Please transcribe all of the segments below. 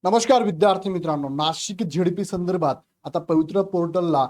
नमस्कार विद्यार्थी मित्रांनो, नाशिक झेडपी संदर्भात आता पवित्र पोर्टलला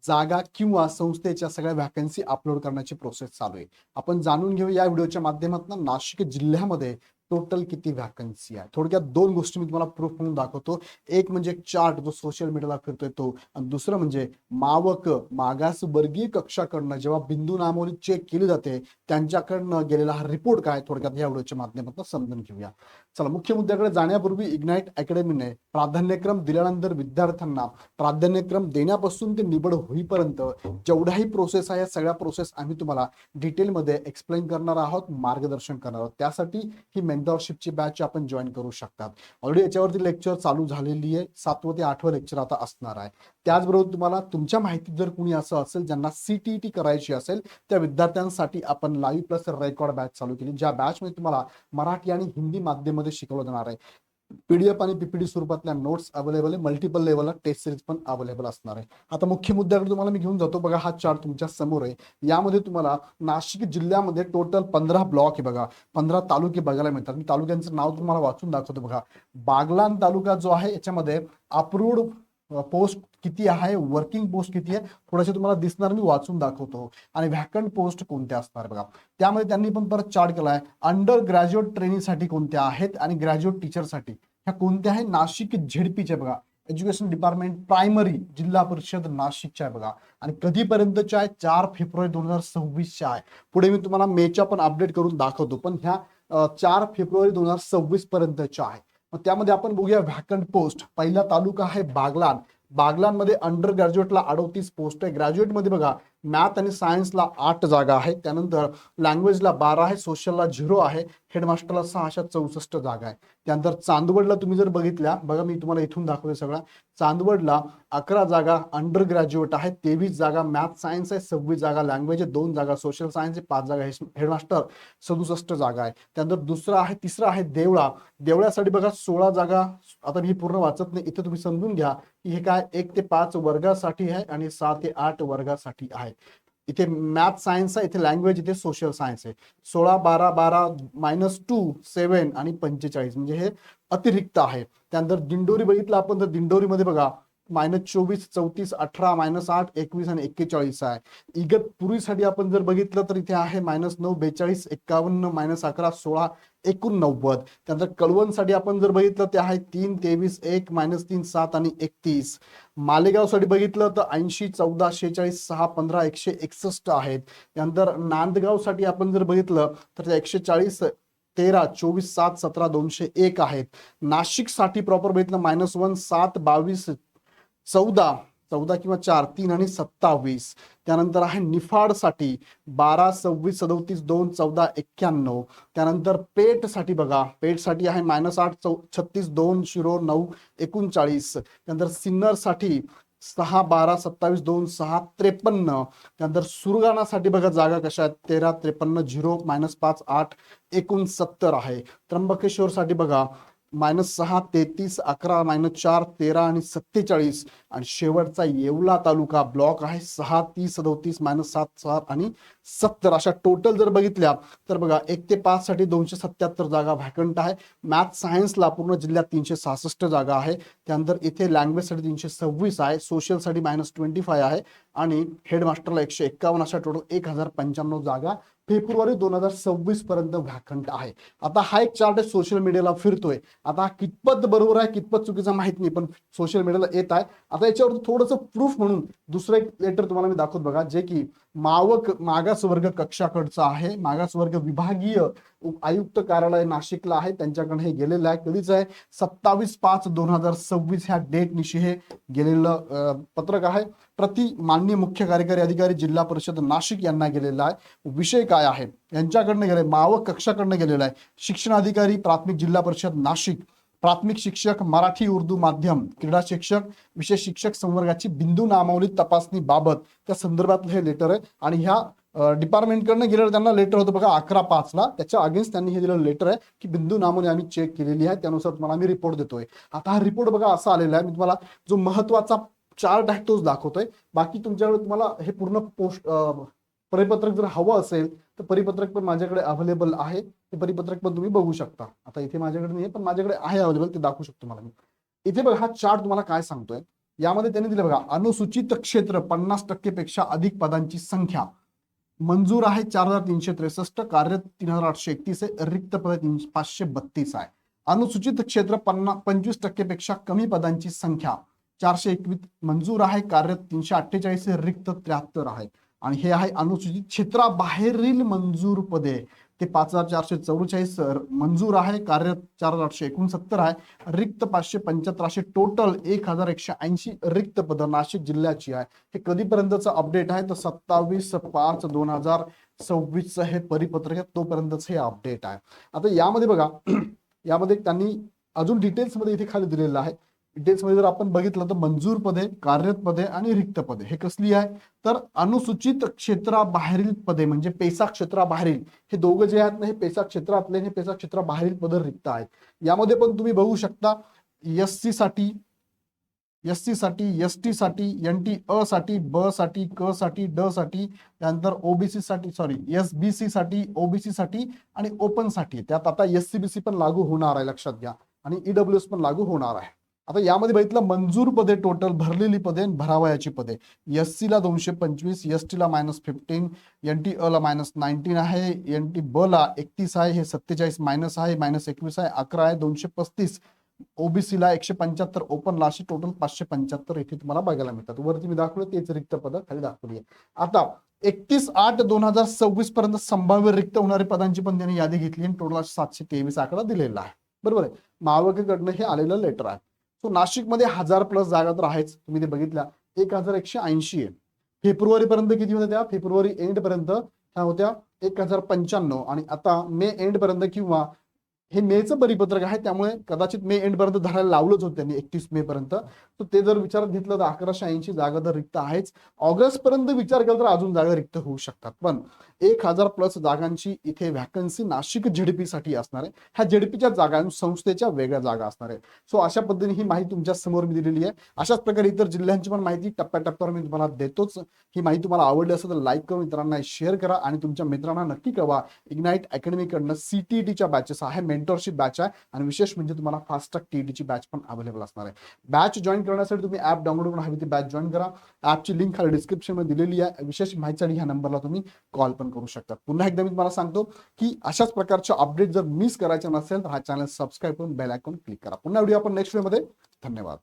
जागा किंवा संस्थेच्या सगळ्या व्हॅकन्सी अपलोड करण्याची प्रोसेस चालू आहे. आपण जाणून घेऊ या व्हिडिओच्या माध्यमातून नाशिक जिल्ह्यामध्ये टोटल किती व्हॅकन्सी आहे. थोडक्यात दोन गोष्टी मी तुम्हाला प्रूफ म्हणून दाखवतो. एक म्हणजे चार्ट जो सोशल मीडियाला फिरतोय तो, आणि दुसरं म्हणजे मावक मागासवर्गीय कक्षाकडनं जेव्हा बिंदू नामावली चेक केली जाते त्यांच्याकडनं गेलेला हा रिपोर्ट काय थोडक्यात या व्हिडिओच्या माध्यमातून समजून घेऊया. चला, मुख्य मुद्द्याकडे जाण्यापूर्वी इग्नाइट अकॅडमीने प्राधान्यक्रम दिल्यानंतर विद्यार्थ्यांना प्राधान्यक्रम देण्यापासून ते निवड होईपर्यंत जेवढ्याही प्रोसेस आहे या सगळ्या प्रोसेस आम्ही तुम्हाला डिटेलमध्ये एक्सप्लेन करणार आहोत, मार्गदर्शन करणार आहोत. त्यासाठी ही मेंटरशिपची बॅच आपण जॉईन करू शकतात. ऑलरेडी याच्यावरती लेक्चर चालू झालेली आहे. 7वं ते 8वं लेक्चर आता असणार आहे. त्याचबरोबर तुम्हाला तुमच्या माहितीत जर कुणी असं असेल ज्यांना CTET करायची असेल त्या विद्यार्थ्यांसाठी आपण लाईव्ह प्लस रेकॉर्ड बॅच चालू केली, ज्या बॅचमध्ये तुम्हाला मराठी आणि हिंदी माध्यमामध्ये शिकवलं जाणार आहे. PDF आणि PPT स्वरूपातल्या नोट्स अवेलेबल आहे. मल्टिपल लेवलला टेस्ट सिरीज पण अवेलेबल असणार आहे. आता मुख्य मुद्द्याकडे तुम्हाला मी घेऊन जातो. बघा, हा चार्ट तुमच्या समोर आहे. यामध्ये तुम्हाला नाशिक जिल्ह्यामध्ये टोटल 15 ब्लॉक आहे. बघा, 15 तालुके बघायला मिळतात. मी तालुक्यांचं नाव तुम्हाला वाचून दाखवतो. बघा, बागलाण तालुका जो आहे याच्यामध्ये अप्रूव्ड पोस्ट किती आहे, वर्किंग पोस्ट किती आहे, थोडेसे तुम्हाला दिसणार, मी वाचून दाखवतो. आणि व्हॅकंट पोस्ट कोणत्या असणार बघा. त्यामध्ये त्यांनी पण परत चार्ट केलाय. अंडर ग्रॅज्युएट ट्रेनिंगसाठी कोणत्या आहेत आणि ग्रॅज्युएट टीचरसाठी ह्या कोणत्या आहे. नाशिक झेडपीच्या बघा, एज्युकेशन डिपार्टमेंट प्रायमरी जिल्हा परिषद नाशिकच्या आहे बघा. आणि कधीपर्यंतच्या आहे, 4 फेब्रुवारी 2026च्या आहे. पुढे मी तुम्हाला मेच्या पण अपडेट करून दाखवतो, पण ह्या 4 फेब्रुवारी 2026 पर्यंतच्या आहे. मग त्यामध्ये आपण बघूया व्हॅकंट पोस्ट. पहिला तालुका आहे बागलाण. बागलाणमध्ये अंडर ग्रॅज्युएटला 38 पोस्ट आहे. ग्रॅज्युएटमध्ये बघा, मॅथ आणि सायन्सला 8 जागा आहेत. त्यानंतर लँग्वेजला 12 आहे, सोशलला 0 आहे, हेडमास्टरला 664 जागा आहे. त्यानंतर चांदवडला तुम्ही जर बघितल्या, बघा मी तुम्हाला इथून दाखवते सगळा. चांदवडला 11 जागा अंडर ग्रॅज्युएट आहे, 23 जागा मॅथ सायन्स आहे, 26 जागा लँग्वेज आहे, 2 जागा सोशल सायन्स आहे, 5 जागा हेडमास्टर, 67 जागा आहे. त्यानंतर तिसरा आहे देवळा. देवळ्यासाठी बघा 16 जागा. आता मी पूर्ण वाचत नाही, इथे तुम्ही समजून घ्या की हे काय 1 ते 5 वर्गासाठी आहे आणि 6 ते 8 वर्गासाठी आहे. इथे मॅथ सायन्स आहे, इथे लँग्वेज, इथे सोशल सायन्स आहे. 16, 12, 12 -2, 7 आणि 45 म्हणजे हे अतिरिक्त आहे. त्यानंतर दिंडोरी बघितलं आपण तर दिंडोरीमध्ये बघा -24, 34, 18, -8, 21 आणि 41 आहे. इगतपुरीसाठी आपण जर बघितलं तर इथे आहे -9, 42, 51, -11, 16, एकूण 90. त्यानंतर कळवणसाठी आपण जर बघितलं ते आहे 3, 23, 1, -3, 7 आणि 31. मालेगावसाठी बघितलं तर 80, 14, 46, 6, 15, 161 आहेत. त्यानंतर नांदगावसाठी आपण जर बघितलं तर 140, 13, 24, 7, 17, 201 आहेत. नाशिकसाठी प्रॉपर बघितलं -1, 7, 22, 14, 14 किंवा 4, 3 आणि 27. त्यानंतर आहे निफाडसाठी 12, 26, 37, 2, 14, 91. त्यानंतर पेठसाठी बघा, पेठसाठी आहे -8, 36, 2, 0, 9, 39. त्यानंतर सिन्नरसाठी 6, 12, 27, 2, 6, 53. त्यानंतर सुरगाणासाठी बघा जागा कशा आहेत, 13, 53, 0, -5, 8, 69 आहे. त्र्यंबकेश्वरसाठी बघा -6, 33, 11, -4, 13 आणि 47. आणि शेवटचा येवला तालुका ब्लॉक आहे 6, 30, 37, -7, 4 आणि 70. अशा टोटल जर बघितल्या तर बघा 1 ते 5 साठी 277 जागा व्हॅकंट आहे. मॅथ सायन्सला पूर्ण जिल्ह्यात 366 जागा आहे. त्यानंतर इथे लँग्वेजसाठी 326 आहे, सोशलसाठी -25 आहे आणि हेडमास्टरला 151. अशा टोटल 1095 जागा फेब्रुवारी 2026 पर्यंत व्हॅकंट आहे. आता हा एक चार्ट आहे, सोशल मीडियाला फिरतोय. आता कितपत बरोबर आहे कितपत चुकीचा माहित नाही, पण सोशल मीडियाला येत आहे. आता याच्यावर थोडंसं प्रूफ म्हणून दुसरं एक लेटर तुम्हाला मी दाखवत बघा, जे की मागासवर्ग कक्षाकडचं आहे. मागासवर्ग विभागीय आयुक्त कार्यालय नाशिकला आहे, त्यांच्याकडे हे गेलेलं आहे. कधीच आहे, 27/5/2026 ह्या डेट निशी हे गेलेलं पत्रक आहे. प्रति माननीय मुख्य कार्यकारी अधिकारी जिल्हा परिषद नाशिक यांना गेलेला आहे. विषय काय आहे यांच्याकडनं गेलाय, मावक कक्षाकडनं गेलेला आहे. शिक्षणाधिकारी प्राथमिक जिल्हा परिषद नाशिक, प्राथमिक शिक्षक मराठी उर्दू माध्यम, क्रीडा शिक्षक, विशेष शिक्षक संवर्गाची बिंदू नामावली तपासणी बाबत त्या संदर्भातलं हे लेटर आहे. आणि ह्या डिपार्टमेंटकडनं गेलेलं त्यांना लेटर होतं बघा 11/5 त्याच्या अगेन्स्ट त्यांनी हे दिलेलं लेटर आहे की बिंदू नामावली आम्ही चेक केलेली आहे, त्यानुसार तुम्हाला आम्ही रिपोर्ट देतोय. आता हा रिपोर्ट बघा असा आलेला आहे. मी तुम्हाला जो महत्वाचा चार्ट आहे तोच दाखवतोय. बाकी तुमच्याकडे तुम्हाला हे पूर्ण पोस्ट परिपत्रक जर हवं असेल तर परिपत्रक पण माझ्याकडे अवेलेबल आहे. ते परिपत्रक पण तुम्ही बघू शकता. आता इथे माझ्याकडे नाही, पण माझ्याकडे आहे अवेलेबल, ते दाखवू शकतो मला मी. इथे बघा हा चार्ट तुम्हाला काय सांगतोय, यामध्ये त्यांनी दिलं बघा, अनुसूचित क्षेत्र 50% पेक्षा अधिक पदांची संख्या मंजूर आहे 4363, कार्यरत 3831 आहे, रिक्त पद 532 आहे. अनुसूचित क्षेत्र 25% पेक्षा कमी पदांची संख्या 421 मंजूर आहे, कार्यरत 348 आहे, रिक्त 73 आहे. आणि हे आहे अनुसूचित क्षेत्राबाहेरील मंजूर पदे, ते 5444 मंजूर आहे, कार्यरत 4869 आहे, रिक्त 575 असे टोटल 1180 रिक्त पद नाशिक जिल्ह्याची आहे. हे कधीपर्यंतचं अपडेट आहे तर 27/5/2026 हे परिपत्रक आहे, तोपर्यंतच हे अपडेट आहे. आता यामध्ये बघा यामध्ये त्यांनी अजून डिटेल्स मध्ये इथे खाली दिलेलं आहे. डिटेल्स मध्ये जर आपण बघितलं तर मंजूर पदे, कार्यरत पदे आणि रिक्त पदे हे कसली आहे तर अनुसूचित क्षेत्राबाहेरील पदे म्हणजे पेसा क्षेत्राबाहेरील, हे दोघं जे आहेत ना हे पेसा क्षेत्रातले हे पेसा क्षेत्राबाहेरील पद रिक्त आहेत. यामध्ये पण तुम्ही बघू शकता एससी साठी, एसटी साठी, एनटी अ साठी, ब साठी, क साठी, ड साठी, त्यानंतर ओबीसी साठी, सॉरी एसबीसी साठी, ओबीसी साठी आणि ओपन साठी. त्यात आता एससीबीसी पण लागू होणार आहे, लक्षात घ्या, आणि ईडब्ल्यूएस पण लागू होणार आहे. आता यामध्ये बघितलं मंजूर पदे टोटल, भरलेली पदे, भरावयाची पदे, एससी ला 225, एसटी ला -15, एनटी अ ला -19 आहे, एनटी ब ला 31 आहे, हे 47 मायनस आहे, -21 आहे, 11 आहे, 235, ओबीसी ला 175, ओपन ला अशी टोटल 575 इथे तुम्हाला बघायला मिळतात. वरती मी दाखवलं तेच रिक्त पद खाली दाखवली आहे. आता 31/8/2026 पर्यंत संभाव्य रिक्त होणाऱ्या पदांची पण त्यांनी यादी घेतली आणि टोटल 723 आकडा दिलेला आहे. बरोबर आहे. महापालिकेकडनं हे आलेलं लेटर आहे. सो नाशिकमध्ये 1000+ जागा तर आहेच, तुम्ही ते बघितल्या, 1180 आहे. फेब्रुवारी पर्यंत किती होत्या त्या, फेब्रुवारी एंड पर्यंत त्या होत्या 1095, आणि आता मे एंड पर्यंत, किंवा हे मेचं परिपत्रक आहे त्यामुळे कदाचित मे एंड पर्यंत धरायला लावलंच होतं त्यांनी 31 मे पर्यंत. तर ते जर विचारात घेतलं तर 1180 जागा तर रिक्त आहेच. ऑगस्ट पर्यंत विचार केला तर अजून जागा रिक्त होऊ शकतात, पण 1000+ जागांची इथे व्हॅकन्सी नाशिक झेडपी साठी असणार आहे. ह्या झेडपीच्या जागा संस्थेच्या वेगळ्या जागा असणार आहे. सो अशा पद्धतीने ही माहिती तुमच्या समोर मी दिलेली आहे. अशाच प्रकारे इतर जिल्ह्यांची पण माहिती टप्प्याटप्प्यावर मी तुम्हाला देतोच. ही माहिती तुम्हाला आवडली असेल तर लाईक करून मित्रांना शेअर करा आणि तुमच्या मित्रांना नक्की कळवा. इग्नाइट अकॅडमीकडनं सीटीईटीच्या बॅचेस आहे, मेंटरशिप बॅच आहे, आणि विशेष म्हणजे तुम्हाला फास्ट ट्रॅक टीईटीची बॅच पण अवेलेबल असणार आहे. बॅच जॉईन करण्यासाठी तुम्ही ऍप डाउनलोड करून हवी ती बॅच जॉईन करा. ऍपची लिंक खाली डिस्क्रिप्शन मध्ये दिलेली आहे. विशेष माहितीसाठी ह्या नंबरला तुम्ही कॉल पण करू शकता. पुन्हा एकदा मी तुम्हाला सांगतो की अशाच प्रकारचे अपडेट जर मिस करायचे नसेल तर हा चॅनल सबस्क्राईब करून बेल आयकॉन क्लिक करा. पुन्हा व्हिडिओ आपण नेक्स्ट व्हिडिओमध्ये. धन्यवाद.